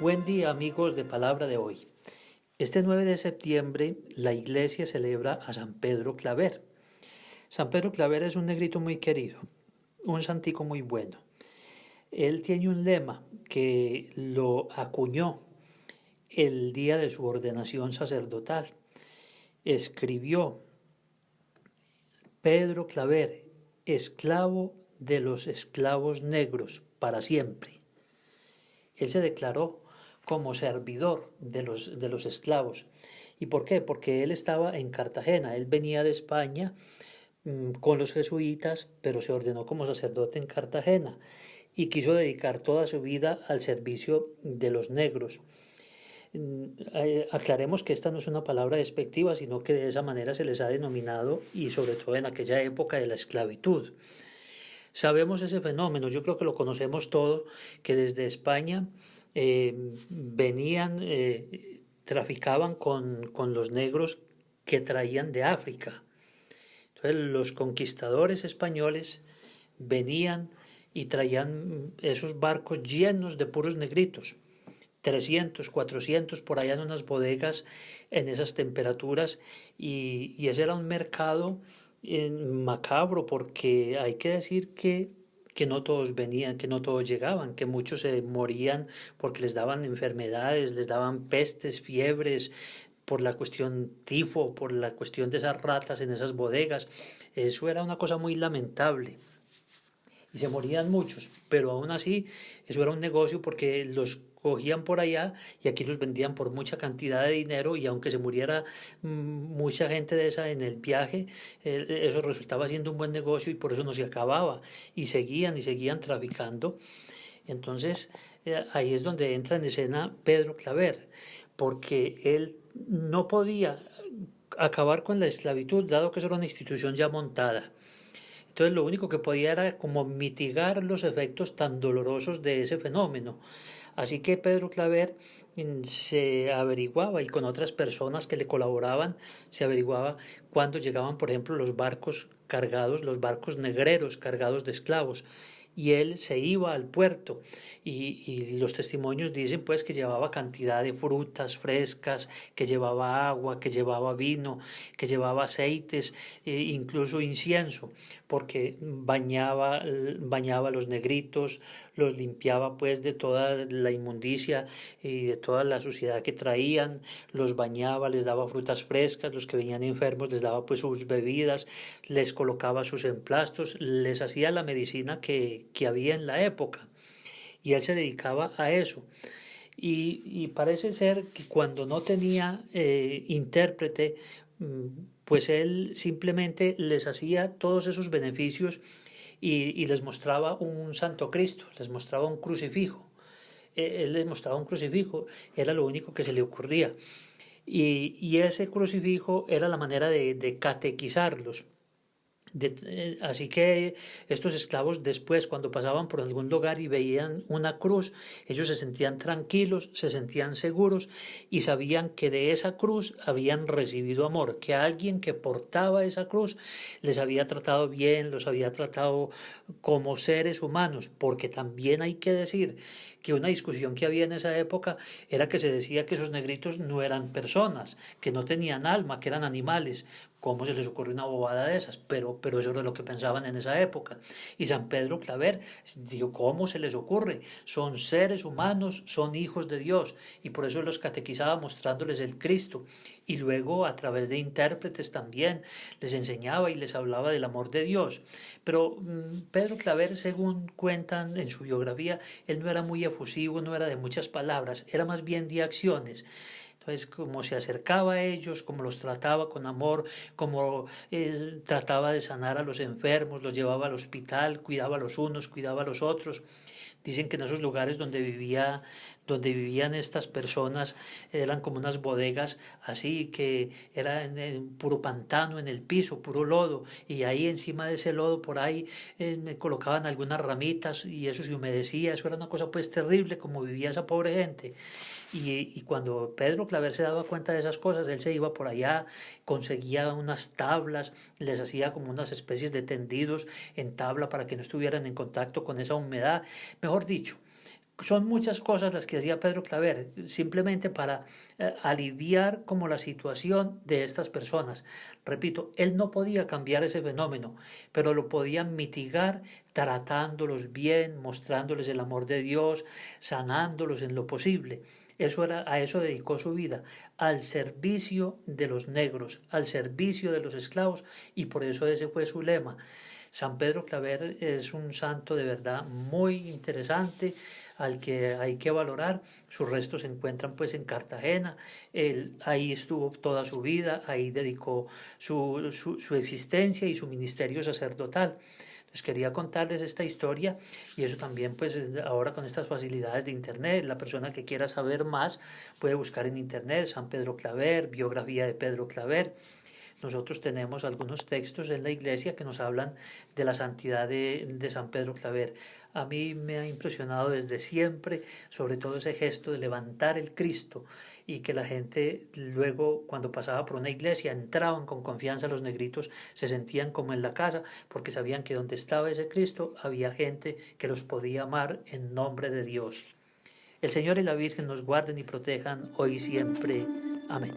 Buen día amigos de Palabra de hoy. Este 9 de septiembre la iglesia celebra a San Pedro Claver. San Pedro Claver es un negrito muy querido, un santico muy bueno. Él tiene un lema que lo acuñó el día de su ordenación sacerdotal. Escribió: Pedro Claver, esclavo de los esclavos negros para siempre. Él se declaró como servidor de los esclavos. ¿Y por qué? Porque él estaba en Cartagena, él venía de España con los jesuitas, pero se ordenó como sacerdote en Cartagena y quiso dedicar toda su vida al servicio de los negros. Aclaremos que esta no es una palabra despectiva, sino que de esa manera se les ha denominado, y sobre todo en aquella época de la esclavitud. Sabemos ese fenómeno, yo creo que lo conocemos todos, que desde España venían, traficaban con los negros que traían de África. Entonces los conquistadores españoles venían y traían esos barcos llenos de puros negritos, 300, 400 por allá en unas bodegas en esas temperaturas, y ese era un mercado macabro, porque hay que decir que no todos venían, que no todos llegaban, que muchos se morían porque les daban enfermedades, les daban pestes, fiebres, por la cuestión tifo, por la cuestión de esas ratas en esas bodegas. Eso era una cosa muy lamentable. Y se morían muchos, pero aún así eso era un negocio, porque los cogían por allá y aquí los vendían por mucha cantidad de dinero, y aunque se muriera mucha gente de esa en el viaje, eso resultaba siendo un buen negocio y por eso no se acababa, y seguían traficando. Entonces ahí es donde entra en escena Pedro Claver, porque él no podía acabar con la esclavitud, dado que eso era una institución ya montada. Entonces lo único que podía era como mitigar los efectos tan dolorosos de ese fenómeno. Así que Pedro Claver se averiguaba, y con otras personas que le colaboraban, se averiguaba cuándo llegaban, por ejemplo, los barcos cargados, los barcos negreros cargados de esclavos. Y él se iba al puerto, y los testimonios dicen pues que llevaba cantidad de frutas frescas, que llevaba agua, que llevaba vino, que llevaba aceites, incluso incienso, porque bañaba a los negritos, los limpiaba pues de toda la inmundicia y de toda la suciedad que traían, los bañaba, les daba frutas frescas, los que venían enfermos les daba pues sus bebidas, les colocaba sus emplastos, les hacía la medicina que había en la época, y él se dedicaba a eso. Y parece ser que cuando no tenía intérprete, pues él simplemente les hacía todos esos beneficios, y les mostraba un Santo Cristo, les mostraba un crucifijo. Él les mostraba un crucifijo, era lo único que se le ocurría. Y ese crucifijo era la manera de catequizarlos. Así que estos esclavos después, cuando pasaban por algún lugar y veían una cruz, ellos se sentían tranquilos, se sentían seguros, y sabían que de esa cruz habían recibido amor, que alguien que portaba esa cruz les había tratado bien, los había tratado como seres humanos, porque también hay que decir que una discusión que había en esa época era que se decía que esos negritos no eran personas, que no tenían alma, que eran animales. ¿Cómo se les ocurre una bobada de esas? Pero eso era lo que pensaban en esa época. Y San Pedro Claver dijo: ¿cómo se les ocurre? Son seres humanos, son hijos de Dios. Y por eso los catequizaba mostrándoles el Cristo. Y luego a través de intérpretes también les enseñaba y les hablaba del amor de Dios. Pero Pedro Claver, según cuentan en su biografía, él no era muy efusivo, no era de muchas palabras, era más bien de acciones. Entonces, como se acercaba a ellos, como los trataba con amor, como trataba de sanar a los enfermos, los llevaba al hospital, cuidaba a los unos, cuidaba a los otros. Dicen que en esos lugares donde vivían estas personas, eran como unas bodegas así, que era en puro pantano en el piso, puro lodo, y ahí encima de ese lodo por ahí me colocaban algunas ramitas y eso se humedecía. Eso era una cosa pues terrible como vivía esa pobre gente. Y cuando Pedro Claver se daba cuenta de esas cosas, él se iba por allá, conseguía unas tablas, les hacía como unas especies de tendidos en tabla para que no estuvieran en contacto con esa humedad. Mejor dicho, Son muchas cosas las que hacía Pedro Claver, simplemente para aliviar como la situación de estas personas. Repito, él no podía cambiar ese fenómeno, pero lo podía mitigar tratándolos bien, mostrándoles el amor de Dios, sanándolos en lo posible. A eso dedicó su vida, al servicio de los negros, al servicio de los esclavos, y por eso ese fue su lema. San Pedro Claver es un santo de verdad muy interesante al que hay que valorar. Sus restos se encuentran pues en Cartagena. Él ahí estuvo toda su vida, ahí dedicó su existencia y su ministerio sacerdotal. Entonces quería contarles esta historia, y eso también pues ahora con estas facilidades de internet, la persona que quiera saber más puede buscar en internet San Pedro Claver, biografía de Pedro Claver. Nosotros tenemos algunos textos en la iglesia que nos hablan de la santidad de San Pedro Claver. A mí me ha impresionado desde siempre, sobre todo ese gesto de levantar el Cristo, y que la gente luego cuando pasaba por una iglesia entraban con confianza, los negritos se sentían como en la casa porque sabían que donde estaba ese Cristo había gente que los podía amar en nombre de Dios. El Señor y la Virgen nos guarden y protejan hoy y siempre. Amén.